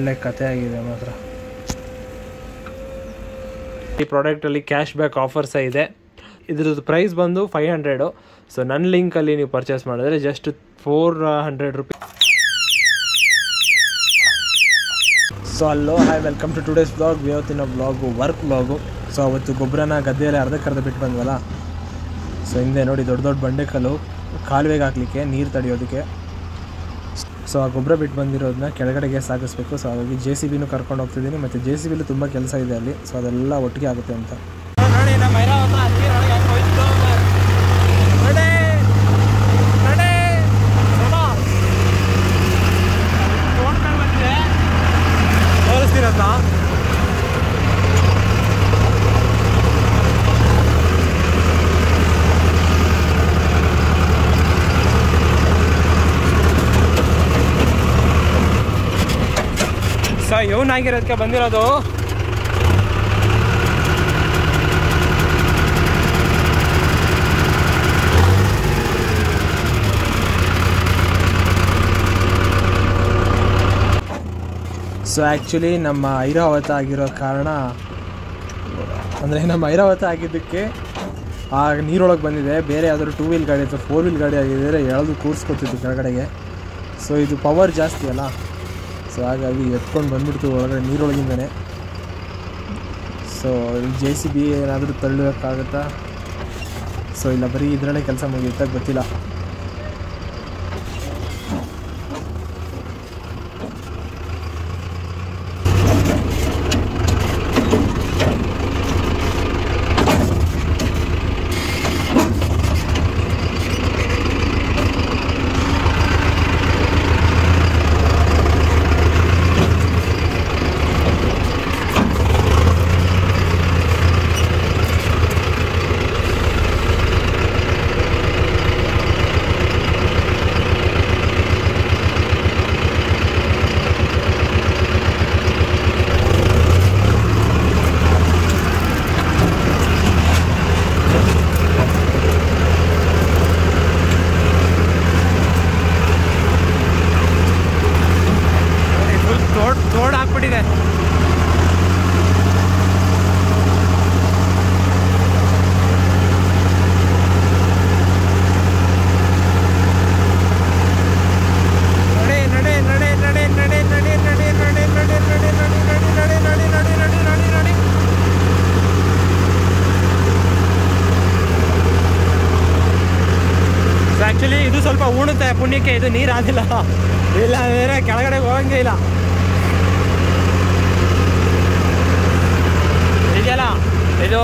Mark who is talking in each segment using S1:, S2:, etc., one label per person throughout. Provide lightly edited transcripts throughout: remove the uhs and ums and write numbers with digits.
S1: ಒಳ್ಳೆ ಕತೆ ಆಗಿದೆ ಮಾತ್ರ. ಈ ಪ್ರಾಡಕ್ಟಲ್ಲಿ ಕ್ಯಾಶ್ ಬ್ಯಾಕ್ ಆಫರ್ಸ ಇದೆ. ಇದ್ರದ್ದು ಪ್ರೈಸ್ ಬಂದು 500. ಸೊ ನನ್ನ ಲಿಂಕಲ್ಲಿ ನೀವು ಪರ್ಚೇಸ್ ಮಾಡಿದ್ರೆ just 400 rupees. So hello hi, welcome to today's blog. ಇವತ್ತಿನ ಬ್ಲಾಗು ವರ್ಕ್ ಬ್ಲಾಗು. ಸೊ ಅವತ್ತು ಗೊಬ್ಬರನ ಗದ್ದೆಯಲ್ಲಿ ಅರ್ಧಕ್ಕರ್ಧ ಬಿಟ್ಟು ಬಂದ್ವಲ್ಲ. ಸೊ ಹಿಂದೆ ನೋಡಿ ದೊಡ್ಡ ದೊಡ್ಡ ಬಂಡೆಕಲ್ಲು ಕಾಲುವೆಗೆ ಹಾಕಲಿಕ್ಕೆ, ನೀರು ತಡೆಯೋದಕ್ಕೆ. ಸೊ ಆ ಗೊಬ್ಬರ ಬಿಟ್ಟು ಬಂದಿರೋದನ್ನ ಕೆಳಗಡೆಗೆ ಸಾಗಿಸ್ಬೇಕು. ಸೊ ಹಾಗಾಗಿ JCBನೂ ಕರ್ಕೊಂಡು ಹೋಗ್ತಿದ್ದೀನಿ. ಮತ್ತು JCBಲೂ ತುಂಬ ಕೆಲಸ ಇದೆ ಅಲ್ಲಿ. ಸೊ ಅದೆಲ್ಲ ಒಟ್ಟಿಗೆ ಆಗುತ್ತೆ ಅಂತ ನೋಡಿ. ನಮ್ಮ ತೋರಿಸ್ತೀರಲ್ಲ. ಸೊ ಇವನಾಗಿರೋದಕ್ಕೆ ಬಂದಿರೋದು. ಸೊ ಆ್ಯಕ್ಚುಲಿ ನಮ್ಮ ಐರಾವತ ಆಗಿರೋ ಕಾರಣ, ಅಂದರೆ ನಮ್ಮ ಐರಾವತ ಆಗಿದ್ದಕ್ಕೆ ಆ ನೀರೊಳಗೆ ಬಂದಿದೆ. ಬೇರೆ ಯಾವ್ದಾದ್ರು 2 ವೀಲ್ ಗಾಡಿ ಅಥವಾ 4 ವೀಲ್ ಗಾಡಿ ಆಗಿದ್ದರೆ ಎಳೆದು ಕೂರಿಸ್ಕೊತಿತ್ತು ಕೆಳಗಡೆಗೆ. ಸೊ ಇದು ಪವರ್ ಜಾಸ್ತಿ ಅಲ್ಲ, ಸೊ ಹಾಗಾಗಿ ಎತ್ಕೊಂಡು ಬಂದ್ಬಿಡ್ತು ಒಳಗಡೆ ನೀರೊಳಗಿಂದನೇ. ಸೊ JCB ಏನಾದರೂ ತಳ್ಳಬೇಕಾಗುತ್ತಾ? ಸೊ ಇಲ್ಲ, ಬರೀ ಇದರಲ್ಲೇ ಕೆಲಸ ಮುಗಿಯುತ್ತಾ ಗೊತ್ತಿಲ್ಲ. ರೋಡ್ ಹಾಕ್ಬಿಟ್ಟಿದೆ. ಆ್ಯಕ್ಚುಲಿ ಇದು ಸ್ವಲ್ಪ ಉಣುತ್ತೆ ಪುಣ್ಯಕ್ಕೆ. ಇದು ನೀರು ಆದಿಲ್ಲ, ಇಲ್ಲ ಬೇರೆ ಕೆಳಗಡೆ ಹೋಗಂಗೆ ಇಲ್ಲ. ಇದೆಯಲ್ಲ ಇದು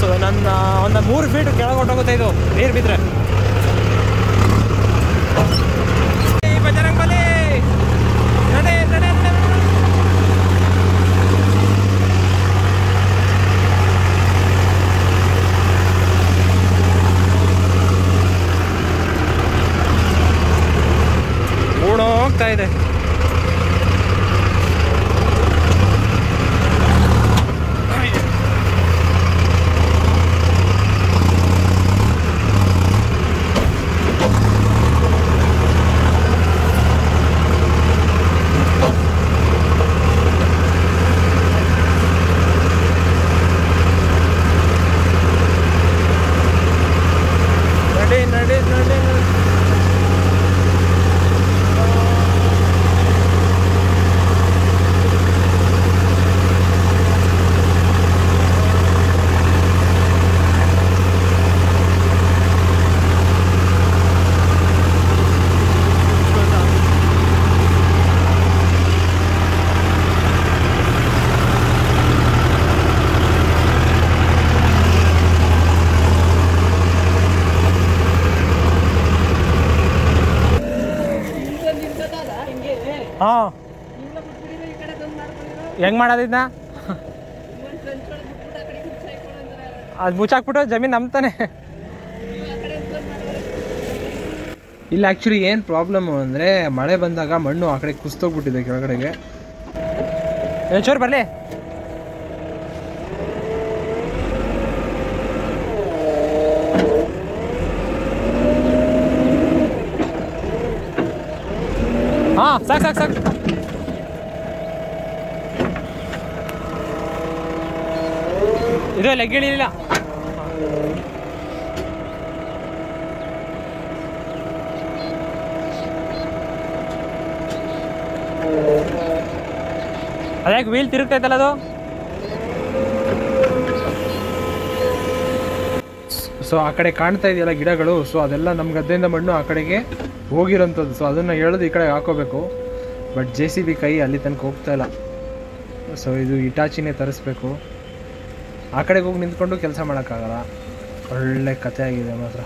S1: ಸೊ ನನ್ನ ಒಂದು 3 ಫೀಟ್ ಕೆಳಗೆ ಹೊಟ್ಟೋಗುತ್ತೆ ಇದು ನೀರು ಬಿದ್ದರೆ. ಬಜರಂಗಬಲಿ ನಡೆ ನಡೆ ನಡೆ. ಹೋಗ್ತಾ ಇದೆ. ಹಾಂ, ಹೆಂಗೆ ಮಾಡೋದಿದ್ನ? ಅದು ಮುಚ್ಚಾಕ್ಬಿಟ್ಟು ಜಮೀನು ನಂಬ್ತಾನೆ. ಇಲ್ಲ ಆ್ಯಕ್ಚುಲಿ ಏನು ಪ್ರಾಬ್ಲಮ್ಮು ಅಂದರೆ ಮಳೆ ಬಂದಾಗ ಮಣ್ಣು ಆ ಕಡೆ ಕುಸ್ತೋಗ್ಬಿಟ್ಟಿದೆ ಕೆಳಗಡೆಗೆ. ಚೂರು ಬರಲಿ. ಹಾಂ ಸಾಕು ಸಾಕು ಸಾಕು. ಇದು ಲೆಗ್ ಇಳಿಲಿಲ್ಲ. ಅದ್ಯಾಕೆ ವೀಲ್ ತಿರುಗ್ತೈತಲ್ಲ ಅದು. ಸೊ ಆ ಕಡೆ ಕಾಣ್ತಾ ಇದೆಯಲ್ಲ ಗಿಡಗಳು, ಸೊ ಅದೆಲ್ಲ ನಮ್ಮ ಗದ್ದೆಯಿಂದ ಮಣ್ಣು ಆ ಕಡೆಗೆ ಹೋಗಿರೋಂಥದ್ದು. ಸೊ ಅದನ್ನು ಎಳೆದು ಈ ಕಡೆ ಹಾಕೋಬೇಕು. ಬಟ್ JCB ಕೈ ಅಲ್ಲಿ ತನಕ ಹೋಗ್ತಾ ಇಲ್ಲ. ಸೊ ಇದು ಇಟಾಚಿನೇ ತರಿಸ್ಬೇಕು. ಆ ಕಡೆಗೆ ಹೋಗಿ ನಿಂತ್ಕೊಂಡು ಕೆಲಸ ಮಾಡೋಕ್ಕಾಗಲ್ಲ. ಒಳ್ಳೆ ಕತೆ ಆಗಿದೆ ಮಾತ್ರ.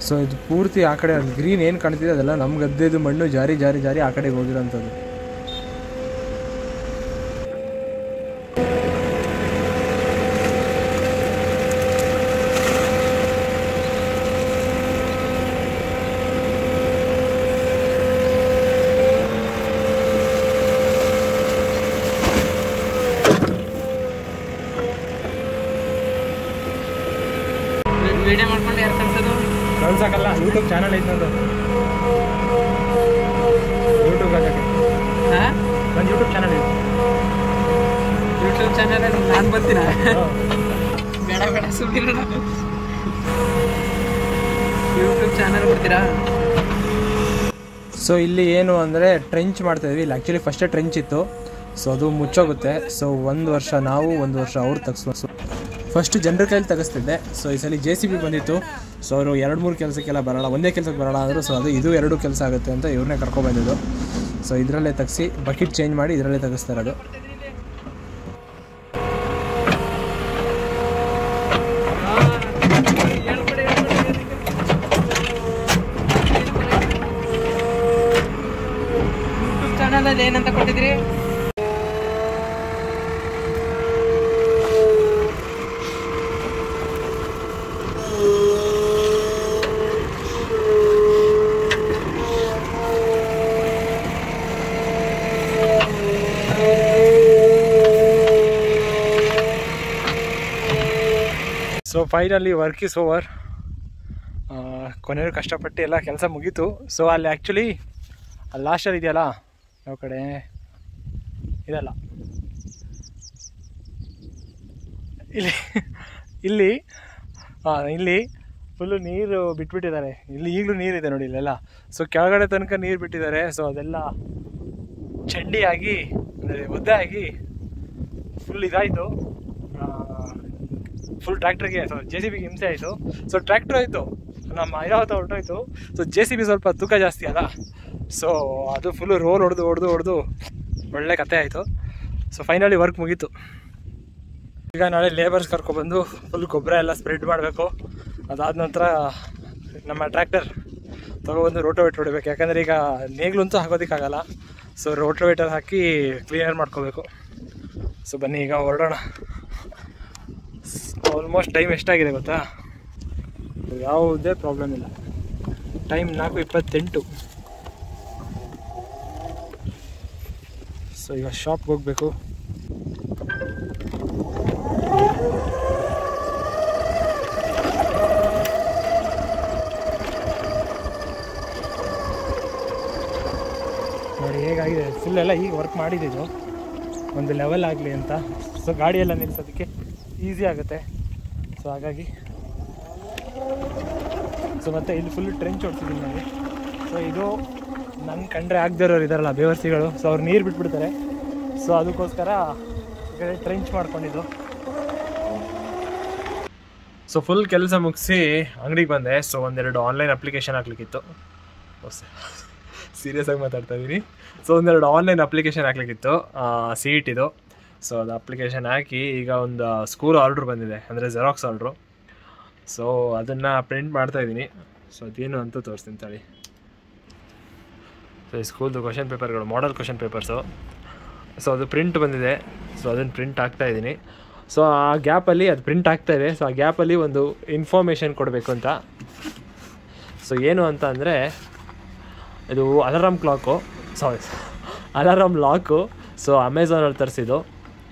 S1: ಸೊ ಇದು ಪೂರ್ತಿ ಆ ಕಡೆ ಗ್ರೀನ್ ಏನು ಕಾಣ್ತಿದೆ ಅದೆಲ್ಲ ನಮ್ಮ ಗದ್ದೆದು ಮಣ್ಣು ಜಾರಿ ಜಾರಿ ಜಾರಿ ಆ ಕಡೆಗೆ ಹೋಗಿರೋಂಥದ್ದು.
S2: ವಿಡಿಯೋ ಮಾಡ್ಕೊಂಡು ಯಾರು ಕಳ್ಸೋದು?
S1: ಕಳ್ಸಕ್ಕಲ್ಲ, ಯೂಟ್ಯೂಬ್ ಚಾನಲ್ ಐತೆ ನಂದು. ಯೂಟ್ಯೂಬ್ ಹಾಕಕ್ಕೆ ನನ್ನ ಯೂಟ್ಯೂಬ್ ಚಾನಲ್ ಇದೆ.
S2: ಯೂಟ್ಯೂಬ್ ಚಾನಲ್ ನಾನು ಬರ್ತೀನ? ಬೇಡ ಬೇಡ ಸುಮ್ಮನೆ. ಯೂಟ್ಯೂಬ್ ಚಾನಲ್ ಬರ್ತೀರಾ?
S1: ಸೊ ಇಲ್ಲಿ ಏನು ಅಂದರೆ ಟ್ರೆಂಚ್ ಮಾಡ್ತಾಯಿದ್ವಿ. ಇಲ್ಲಿ ಆ್ಯಕ್ಚುಲಿ ಫಸ್ಟೇ ಟ್ರೆಂಚ್ ಇತ್ತು. ಸೊ ಅದು ಮುಚ್ಚೋಗುತ್ತೆ. ಸೊ 1 ವರ್ಷ ನಾವು 1 ವರ್ಷ ಅವ್ರು ತೆಗೆಸ್ಬೋದು. ಫಸ್ಟು ಜನರ ಕೈಯಲ್ಲಿ ತೆಗೆಸ್ತಿದ್ದೆ. ಸೊ ಈ ಸಲ JCB ಬಂದಿತ್ತು. ಸೊ ಅವರು 2-3 ಕೆಲಸಕ್ಕೆಲ್ಲ ಬರೋಲ್ಲ, ಒಂದೇ ಕೆಲಸಕ್ಕೆ ಬರೋಲ್ಲ ಅಂದರು. ಸೊ ಅದು ಇದು 2 ಕೆಲಸ ಆಗುತ್ತೆ ಅಂತ ಇವ್ರನ್ನೇ ಕರ್ಕೊಬಂದಿದ್ದು. ಸೊ ಇದರಲ್ಲೇ ತೆಗೆಸಿ ಬಕೆಟ್ ಚೇಂಜ್ ಮಾಡಿ ಇದರಲ್ಲೇ ತೆಗೆಸ್ತಾ ಇರೋದು.
S2: ಯೂಟ್ಯೂಬ್ ಚಾನಲಲ್ಲಿ ಏನಂತ ಕೊಟ್ಟಿದ್ರಿ?
S1: So finally work is over. ಕೊನೆಯೂ ಕಷ್ಟಪಟ್ಟು ಎಲ್ಲ ಕೆಲಸ ಮುಗೀತು. ಸೊ ಅಲ್ಲಿ ಆ್ಯಕ್ಚುಲಿ ಅಲ್ಲಿ ಲಾಸ್ಟಲ್ಲಿ ಇದೆಯಲ್ಲ, ಯಾವ ಕಡೆ ಇದಲ್ಲ, ಇಲ್ಲಿ ಇಲ್ಲಿ ಇಲ್ಲಿ ಫುಲ್ಲು ನೀರು ಬಿಟ್ಬಿಟ್ಟಿದ್ದಾರೆ. ಇಲ್ಲಿ ಈಗಲೂ ನೀರಿದೆ ನೋಡಿ ಇಲ್ಲೆಲ್ಲ. ಸೊ ಕೆಳಗಡೆ ತನಕ ನೀರು ಬಿಟ್ಟಿದ್ದಾರೆ. ಸೊ ಅದೆಲ್ಲ ಚಂಡಿಯಾಗಿ ಅಂದರೆ ಒದ್ದೆ ಆಗಿ ಫುಲ್ ಇದಾಯಿತು. ಫುಲ್ ಟ್ರ್ಯಾಕ್ಟ್ರಿಗೆ JCBಗೆ ಹಿಂಸೆ ಆಯಿತು. ಸೊ ಟ್ರ್ಯಾಕ್ಟ್ರ್ ಆಯಿತು, ನಮ್ಮ ಐರಾವತ ಹೊರಟೋಯ್ತು. ಸೊ JCB ಸ್ವಲ್ಪ ತೂಕ ಜಾಸ್ತಿ ಅಲ್ಲ. ಸೊ ಅದು ಫುಲ್ಲು ರೋಲ್ ಹೊಡೆದು ಒಳ್ಳೆ ಕತೆ ಆಯಿತು. ಸೊ ಫೈನಲಿ ವರ್ಕ್ ಮುಗೀತು. ಈಗ ನಾಳೆ ಲೇಬರ್ಸ್ ಕರ್ಕೊಬಂದು ಫುಲ್ ಗೊಬ್ಬರ ಎಲ್ಲ ಸ್ಪ್ರೆಡ್ ಮಾಡಬೇಕು. ಅದಾದ ನಂತರ ನಮ್ಮ ಟ್ರ್ಯಾಕ್ಟರ್ ತೊಗೊಬಂದು ರೋಟೋವೇಟರ್ ಹೊಡಿಬೇಕು. ಯಾಕಂದರೆ ಈಗ ನೇಗ್ಲಂತೂ ಹಾಕೋದಕ್ಕಾಗಲ್ಲ. ಸೊ ರೋಟೋವೇಟರ್ ಹಾಕಿ ಕ್ಲೀನರ್ ಮಾಡ್ಕೋಬೇಕು. ಸೊ ಬನ್ನಿ ಈಗ ಹೊರಡೋಣ. ಆಲ್ಮೋಸ್ಟ್ ಟೈಮ್ ಎಷ್ಟಾಗಿದೆ ಗೊತ್ತಾ? ಯಾವುದೇ ಪ್ರಾಬ್ಲಮ್ ಇಲ್ಲ. ಟೈಮ್ 4:28. ಸೊ ಈಗ ಶಾಪ್ಗೆ ಹೋಗಬೇಕು. ನೋಡಿ ಹೇಗಾಗಿದೆ ಫುಲ್ ಎಲ್ಲ ಈಗ ವರ್ಕ್ ಮಾಡಿದ್ದು ಒಂದು ಲೆವೆಲ್ ಆಗಲಿ ಅಂತ. ಸೊ ಗಾಡಿಯೆಲ್ಲ ನಿಲ್ಲಿಸೋದಕ್ಕೆ ಈಸಿ ಆಗುತ್ತೆ. ಸೊ ಹಾಗಾಗಿ ಸೊ ಮತ್ತು ಇಲ್ಲಿ ಫುಲ್ ಟ್ರೆಂಚ್ ಹೊಡ್ತಿದ್ದೀನಿ ನಾನು. ಸೊ ಇದು ನನ್ನ ಕಂಡ್ರೆ ಆಗದೇ ಇರೋರು ಇದ್ದಾರಲ್ಲ ಬೇವರ್ಸಿಗಳು. ಸೊ ಅವ್ರು ನೀರು ಬಿಟ್ಬಿಡ್ತಾರೆ. ಸೊ ಅದಕ್ಕೋಸ್ಕರ ಈ ಕಡೆ ಟ್ರೆಂಚ್ ಮಾಡ್ಕೊಂಡಿದ್ದು. ಸೊ ಫುಲ್ ಕೆಲಸ ಮುಗಿಸಿ ಅಂಗಡಿಗೆ ಬಂದೆ. ಸೊ ಒಂದೆರಡು ಆನ್ಲೈನ್ ಅಪ್ಲಿಕೇಶನ್ ಹಾಕ್ಲಿಕ್ಕಿತ್ತು. ಸೀರಿಯಸ್ ಆಗಿ ಮಾತಾಡ್ತಾ ಇದ್ದೀನಿ. ಸೊ ಒಂದೆರಡು ಆನ್ಲೈನ್ ಅಪ್ಲಿಕೇಶನ್ ಹಾಕ್ಲಿಕ್ಕಿತ್ತು CETದು. ಸೊ ಅದು ಅಪ್ಲಿಕೇಶನ್ ಹಾಕಿ ಈಗ ಒಂದು ಸ್ಕೂಲ್ ಆರ್ಡ್ರ್ ಬಂದಿದೆ, ಅಂದರೆ ಜೆರಾಕ್ಸ್ ಆರ್ಡ್ರು. ಸೊ ಅದನ್ನು ಪ್ರಿಂಟ್ ಮಾಡ್ತಾಯಿದ್ದೀನಿ. ಸೊ ಅದೇನು ಅಂತ ತೋರಿಸ್ತೀನಿ ತಾಳಿ. ಸೊ ಈ ಸ್ಕೂಲ್ದು ಕ್ವಶನ್ ಪೇಪರ್ಗಳು, ಮಾಡಲ್ ಕ್ವಶನ್ ಪೇಪರ್ಸು. ಸೊ ಅದು ಪ್ರಿಂಟ್ ಬಂದಿದೆ. ಸೊ ಅದನ್ನು ಪ್ರಿಂಟ್ ಹಾಕ್ತಾಯಿದ್ದೀನಿ. ಸೊ ಆ ಗ್ಯಾಪಲ್ಲಿ ಅದು ಪ್ರಿಂಟ್ ಆಗ್ತಾಯಿದೆ. ಸೊ ಆ ಗ್ಯಾಪಲ್ಲಿ ಒಂದು ಇನ್ಫಾರ್ಮೇಷನ್ ಕೊಡಬೇಕು ಅಂತ. ಸೊ ಏನು ಅಂತ ಅಂದರೆ ಇದು ಅಲಾರಾಮ್ ಲಾಕು. ಸೊ ಅಮೆಝಾನಲ್ಲಿ ತರಿಸಿದ್ದು.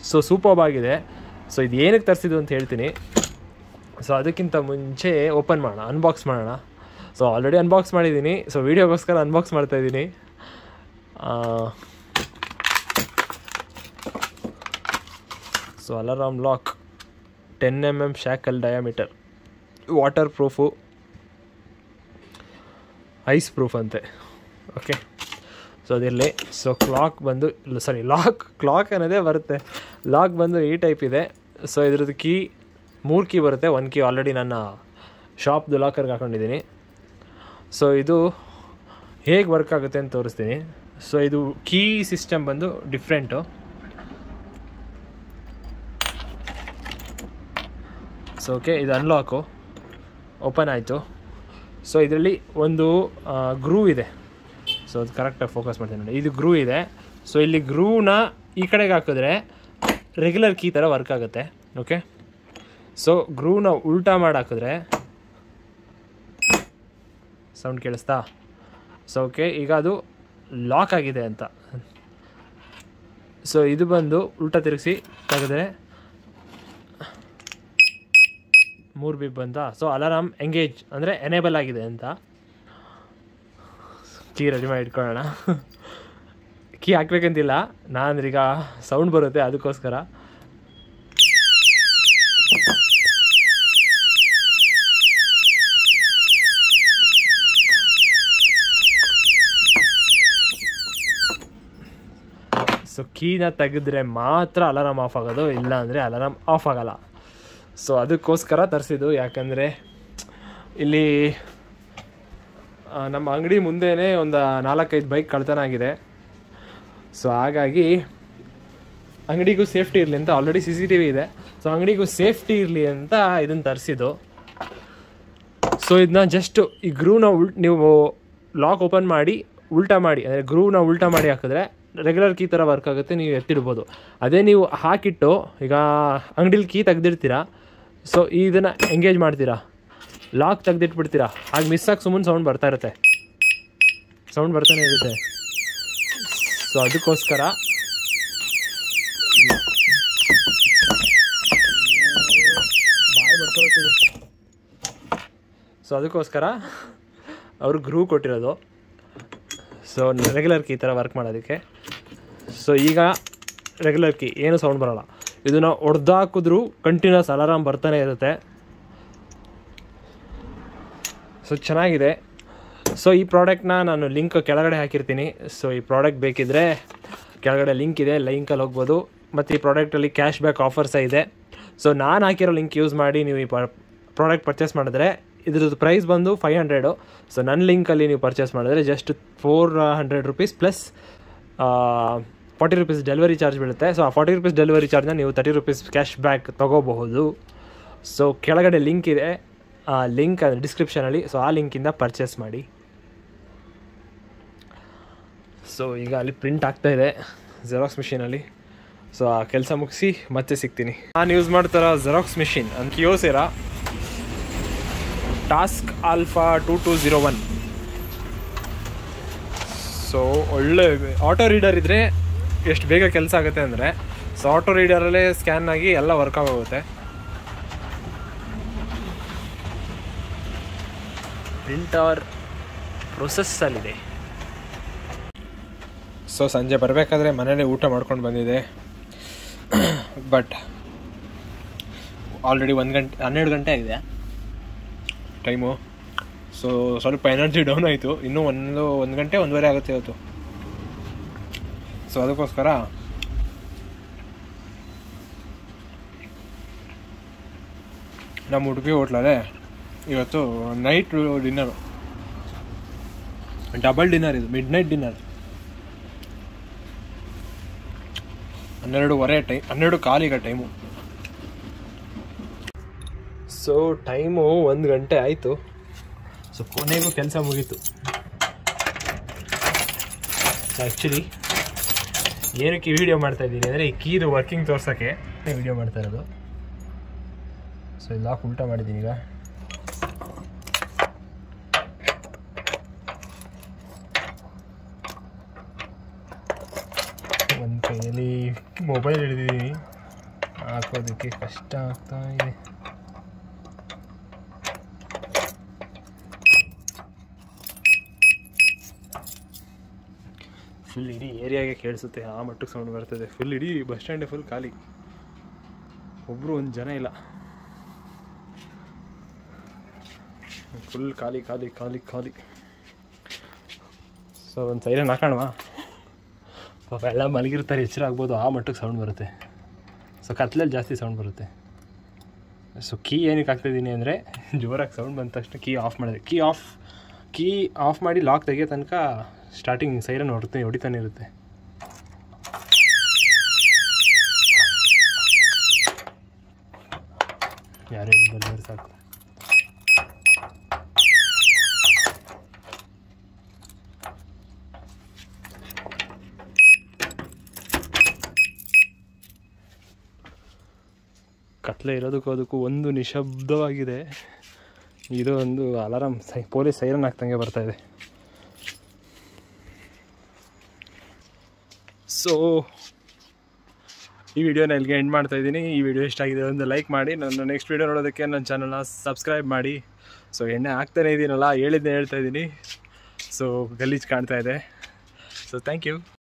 S1: ಸೊ ಸೂಪರ್ಬ್ ಆಗಿದೆ. ಸೊ ಇದು ಏನಕ್ಕೆ ತರಿಸಿದ್ದು ಅಂತ ಹೇಳ್ತೀನಿ. ಸೊ ಅದಕ್ಕಿಂತ ಮುಂಚೆ ಓಪನ್ ಮಾಡೋಣ, ಅನ್ಬಾಕ್ಸ್ ಮಾಡೋಣ. ಸೊ ಆಲ್ರೆಡಿ ಅನ್ಬಾಕ್ಸ್ ಮಾಡಿದ್ದೀನಿ. ಸೊ ವೀಡಿಯೋಗೋಸ್ಕರ ಅನ್ಬಾಕ್ಸ್ ಮಾಡ್ತಾಯಿದ್ದೀನಿ. So alarm lock 10 mm shackle diameter, water proof, ice proof ಅಂತೆ. ಓಕೆ, ಸೊ ಅದಿರಲಿ. ಸೊ ಕ್ಲಾಕ್ ಬಂದು ಕ್ಲಾಕ್ ಅನ್ನೋದೇ ಬರುತ್ತೆ. ಲಾಕ್ ಬಂದು ಈ ಟೈಪ್ ಇದೆ. ಸೊ ಇದ್ರದ್ದು ಕೀ 3 ಕೀ ಬರುತ್ತೆ. 1 ಕೀ ಆಲ್ರೆಡಿ ನನ್ನ ಶಾಪ್ದು ಲಾಕರ್ಗೆ ಹಾಕೊಂಡಿದ್ದೀನಿ. ಸೊ ಇದು ಹೇಗೆ ವರ್ಕ್ ಆಗುತ್ತೆ ಅಂತ ತೋರಿಸ್ತೀನಿ. ಸೊ ಇದು ಕೀ ಸಿಸ್ಟಮ್ ಬಂದು ಡಿಫ್ರೆಂಟು. ಸೊ ಓಕೆ, ಇದು ಅನ್ಲಾಕು ಓಪನ್ ಆಯಿತು. ಸೊ ಇದರಲ್ಲಿ ಒಂದು ಗ್ರೂ ಇದೆ. ಸೊ ಅದು ಕರೆಕ್ಟಾಗಿ ಫೋಕಸ್ ಮಾಡ್ತೀನಿ ನೋಡಿ. ಇದು ಗ್ರೂ ಇದೆ. ಸೊ ಇಲ್ಲಿ ಗ್ರೂನ ಈ ಕಡೆಗೆ ಹಾಕಿದ್ರೆ ರೆಗ್ಯುಲರ್ ಕೀ ಥರ ವರ್ಕ್ ಆಗುತ್ತೆ. ಓಕೆ, ಸೊ ಗ್ರೂನ ಉಲ್ಟಾ ಮಾಡಿ ಹಾಕಿದ್ರೆ ಸೌಂಡ್ ಕೇಳಿಸ್ತಾ? ಸೊ ಓಕೆ, ಈಗ ಅದು ಲಾಕ್ ಆಗಿದೆ ಅಂತ. ಸೊ ಇದು ಬಂದು ಉಲ್ಟಾ ತಿರುಗಿಸಿ ತೆಗೆದ್ರೆ 3 ಬೀಪ್ ಬಂತ. ಸೊ ಅಲಾರಾಮ್ ಎಂಗೇಜ್ ಅಂದರೆ ಎನೇಬಲ್ ಆಗಿದೆ ಅಂತ. ಕೀ ರೆಡಿ ಮಾಡಿ ಇಟ್ಕೊಳ್ಳೋಣ. ಕೀ ಹಾಕ್ಬೇಕಂತಿಲ್ಲ, ನಾನೀಗ ಸೌಂಡ್ ಬರುತ್ತೆ ಅದಕ್ಕೋಸ್ಕರ. ಸೊ ಕೀನ ತೆಗೆದ್ರೆ ಮಾತ್ರ ಅಲಾರಾಮ್ ಆಫ್ ಆಗೋದು, ಇಲ್ಲ ಅಂದರೆ ಅಲಾರಾಮ್ ಆಫ್ ಆಗೋಲ್ಲ. ಸೊ ಅದಕ್ಕೋಸ್ಕರ ತರಿಸಿದ್ದು. ಯಾಕಂದರೆ ಇಲ್ಲಿ ನಮ್ಮ ಅಂಗಡಿ ಮುಂದೆನೇ ಒಂದು 4-5 ಬೈಕ್ ಕಳ್ತನ ಆಗಿದೆ. ಸೊ ಹಾಗಾಗಿ ಅಂಗಡಿಗೂ ಸೇಫ್ಟಿ ಇರಲಿ ಅಂತ ಆಲ್ರೆಡಿ CCTV ಇದೆ. ಸೊ ಅಂಗಡಿಗೂ ಸೇಫ್ಟಿ ಇರಲಿ ಅಂತ ಇದನ್ನು ತರಿಸಿದ್ದು. ಸೊ ಇದನ್ನ ಜಸ್ಟ್ ಈ ಗ್ರೂನ ನೀವು ಲಾಕ್ ಓಪನ್ ಮಾಡಿ ಉಲ್ಟಾ ಮಾಡಿ, ಅಂದರೆ ಗ್ರೂನ ಉಲ್ಟಾ ಮಾಡಿ ಹಾಕಿದ್ರೆ ರೆಗ್ಯುಲರ್ ಕೀ ಥರ ವರ್ಕ್ ಆಗುತ್ತೆ. ನೀವು ಎತ್ತಿಡ್ಬೋದು. ಅದೇ ನೀವು ಹಾಕಿಟ್ಟು ಈಗ ಅಂಗಡಿಲಿ ಕೀ ತೆಗ್ದಿರ್ತೀರಾ, ಸೊ ಇದನ್ನು ಎಂಗೇಜ್ ಮಾಡ್ತೀರಾ, ಲಾಕ್ ತೆಗ್ದಿಟ್ಬಿಡ್ತೀರಾ, ಆಗ ಮಿಸ್ ಆಗಿ ಸುಮ್ಮನೆ ಸೌಂಡ್ ಬರ್ತಾನೆ ಇರುತ್ತೆ. ಸೊ ಅದಕ್ಕೋಸ್ಕರ ಅವರು ಗ್ರೂ ಕೊಟ್ಟಿರೋದು. ಸೊ ರೆಗ್ಯುಲರ್ ಕೀ ಥರ ವರ್ಕ್ ಮಾಡೋದಕ್ಕೆ. ಸೊ ಈಗ ರೆಗ್ಯುಲರ್ ಕೀ ಏನು ಸೌಂಡ್ ಬರೋಲ್ಲ. ಇದನ್ನು ಹೊಡೆದಾಕಿದ್ರೂ ಕಂಟಿನ್ಯೂಸ್ ಅಲಾರಾಮ್ ಬರ್ತಾನೆ ಇರುತ್ತೆ. ಸೊ ಚೆನ್ನಾಗಿದೆ. ಸೊ ಈ ಪ್ರಾಡಕ್ಟ್ನ ನಾನು ಲಿಂಕ್ ಕೆಳಗಡೆ ಹಾಕಿರ್ತೀನಿ. ಸೊ ಈ ಪ್ರಾಡಕ್ಟ್ ಬೇಕಿದ್ದರೆ ಕೆಳಗಡೆ ಲಿಂಕ್ ಇದೆ, ಲಿಂಕಲ್ಲಿ ಹೋಗ್ಬೋದು. ಮತ್ತು ಈ ಪ್ರಾಡಕ್ಟಲ್ಲಿ ಕ್ಯಾಶ್ ಬ್ಯಾಕ್ ಆಫರ್ಸ ಇದೆ. ಸೊ ನಾನು ಹಾಕಿರೋ ಲಿಂಕ್ ಯೂಸ್ ಮಾಡಿ ನೀವು ಈ ಪ್ರಾಡಕ್ಟ್ ಪರ್ಚೇಸ್ ಮಾಡಿದ್ರೆ ಇದ್ರದ್ದು ಪ್ರೈಸ್ ಬಂದು 500. ಸೊ ನನ್ನ ಲಿಂಕಲ್ಲಿ ನೀವು ಪರ್ಚೇಸ್ ಮಾಡಿದ್ರೆ just 400 rupees plus 40 rupees delivery charge ಬೀಳುತ್ತೆ. ಸೊ ಆ 40 ರೂಪೀಸ್ ಡೆಲಿವರಿ ಚಾರ್ಜ್ನ ನೀವು 30 ರೂಪೀಸ್ ಕ್ಯಾಶ್ ಬ್ಯಾಕ್ ತೊಗೋಬಹುದು. ಸೊ ಕೆಳಗಡೆ ಲಿಂಕ್ ಇದೆ, ಆ ಲಿಂಕ್ ಡಿಸ್ಕ್ರಿಪ್ಷನಲ್ಲಿ. ಸೊ ಆ ಲಿಂಕಿಂದ ಪರ್ಚೇಸ್ ಮಾಡಿ. ಸೊ ಈಗ ಅಲ್ಲಿ ಪ್ರಿಂಟ್ ಆಗ್ತಾಯಿದೆ ಜೆರಾಕ್ಸ್ ಮಿಷಿನಲ್ಲಿ. ಸೊ ಆ ಕೆಲಸ ಮುಗಿಸಿ ಮತ್ತೆ ಸಿಗ್ತೀನಿ. ನಾನು ಯೂಸ್ ಮಾಡ್ತಾರೋ ಜೆರಾಕ್ಸ್ ಮಿಷಿನ್ ಅಂತ ಕಿಯೋಸಿರಾ ಟಾಸ್ಕ್ ಆಲ್ಫಾ 2201. ಸೊ ಒಳ್ಳೆ ಆಟೋ ರೀಡರ್ ಇದ್ದರೆ ಎಷ್ಟು ಬೇಗ ಕೆಲಸ ಆಗುತ್ತೆ ಅಂದರೆ, ಸೊ ಆಟೋ ರೀಡರಲ್ಲೇ ಸ್ಕ್ಯಾನ್ ಆಗಿ ಎಲ್ಲ ವರ್ಕ್ ಆಗೋಗುತ್ತೆ. ಪ್ರಿಂಟರ್ ಪ್ರೊಸೆಸ್ಸಲ್ಲಿದೆ. ಸೊ ಸಂಜೆ ಬರಬೇಕಾದ್ರೆ ಮನೇಲಿ ಊಟ ಮಾಡ್ಕೊಂಡು ಬಂದಿದೆ. ಬಟ್ ಆಲ್ರೆಡಿ 12 ಗಂಟೆ ಆಗಿದೆ ಟೈಮು. ಸೊ ಸ್ವಲ್ಪ ಎನರ್ಜಿ ಡೌನ್ ಆಯಿತು. ಇನ್ನೂ 1 ಗಂಟೆ 1:15 ಆಗುತ್ತೆ ಇವತ್ತು. ಸೊ ಅದಕ್ಕೋಸ್ಕರ ನಮ್ಮ ಉಡುಪಿ ಹೋಟ್ಲಲ್ಲೇ ಇವತ್ತು ನೈಟ್ ಡಿನ್ನರು, ಡಬಲ್ ಡಿನ್ನರ್. ಇದು ಮಿಡ್ ನೈಟ್ ಡಿನ್ನರ್. 12:15 ಟೈಮ್, 12:15 ಈಗ ಟೈಮು. ಸೊ ಟೈಮು 1 ಗಂಟೆ ಆಯಿತು. ಸೊ ಕೊನೆಗೂ ಕೆಲಸ ಮುಗೀತು. ಸೊ ಆ್ಯಕ್ಚುಲಿ ಏನಕ್ಕೆ ವಿಡಿಯೋ ಮಾಡ್ತಾಯಿದ್ದೀನಿ ಅಂದರೆ ಈ ಕೀದು ವರ್ಕಿಂಗ್ ತೋರ್ಸೋಕ್ಕೆ ವಿಡಿಯೋ ಮಾಡ್ತಾ ಇರೋದು. ಸೊ ಈ ಲಾಕ್ ಉಲ್ಟಾ ಮಾಡಿದ್ದೀನಿ. ಈಗ ಒಂದು ಕೈಯಲ್ಲಿ ಮೊಬೈಲ್ ಹಿಡಿದಿದ್ದೀನಿ, ಹಾಕೋದಕ್ಕೆ ಕಷ್ಟ ಆಗ್ತಾ ಇದೆ. ಫುಲ್ ಇಡೀ ಏರಿಯಾಗೆ ಕೇಳಿಸುತ್ತೆ, ಆ ಮಟ್ಟಕ್ಕೆ ಸೌಂಡ್ ಬರ್ತದೆ. ಫುಲ್ ಇಡೀ ಬಸ್ ಸ್ಟ್ಯಾಂಡೇ ಫುಲ್ ಖಾಲಿ, ಒಬ್ಬರು ಒಂದು ಜನ ಇಲ್ಲ, ಫುಲ್ ಖಾಲಿ ಖಾಲಿ ಖಾಲಿ ಖಾಲಿ. ಸೊ ಒಂದು ಸೈರನ್ ಹಾಕೋಣವಾ? ಪಾಪ ಎಲ್ಲ ಮಲಗಿರ್ತಾರೆ, ಎಚ್ಚರ ಆಗ್ಬೋದು, ಆ ಮಟ್ಟಕ್ಕೆ ಸೌಂಡ್ ಬರುತ್ತೆ. ಸೊ ಕತ್ಲಲ್ಲಿ ಜಾಸ್ತಿ ಸೌಂಡ್ ಬರುತ್ತೆ. ಸೊ ಕೀ ಏನಕ್ಕೆ ಹಾಕ್ತಾಯಿದ್ದೀನಿ ಅಂದರೆ, ಜೋರಾಗಿ ಸೌಂಡ್ ಬಂದ ತಕ್ಷಣ ಕೀ ಆಫ್ ಮಾಡಿದೆ. ಕೀ ಆಫ್ ಮಾಡಿ ಲಾಕ್ ತೆಗಿಯೋ ತನಕ ಸ್ಟಾರ್ಟಿಂಗ್ ಸೈರನ್ ಹೊಡಿತಾನೆ ಇರುತ್ತೆ. ಯಾರೇ ಬಂದರೆ ಸಾಕು. ಕತ್ಲೆ ಇರೋದಕ್ಕೂ ಅದಕ್ಕೂ ಒಂದು ನಿಶಬ್ದವಾಗಿದೆ. ಇದು ಒಂದು ಅಲಾರಾಮ್ ಪೊಲೀಸ್ ಸೈರನ್ ಹಾಕ್ದಂಗೆ ಬರ್ತಾಯಿದೆ. ಸೊ ಈ ವಿಡಿಯೋನ ಇಲ್ಲಿಗೆ ಎಂಡ್ ಮಾಡ್ತಾಯಿದ್ದೀನಿ. ಈ ವಿಡಿಯೋ ಇಷ್ಟ ಆಗಿದೆ ಒಂದು ಲೈಕ್ ಮಾಡಿ. ನನ್ನ ನೆಕ್ಸ್ಟ್ ವಿಡಿಯೋ ನೋಡೋದಕ್ಕೆ ನನ್ನ ಚಾನಲ್ನ ಸಬ್ಸ್ಕ್ರೈಬ್ ಮಾಡಿ. ಸೊ ಎಣ್ಣೆ ಹಾಕ್ತಾನೇ ಇದ್ದೀನಲ್ಲ, ಹೇಳ್ತಾಯಿದ್ದೀನಿ. ಸೊ ಗಲೀಜು ಕಾಣ್ತಾ ಇದೆ. So thank you.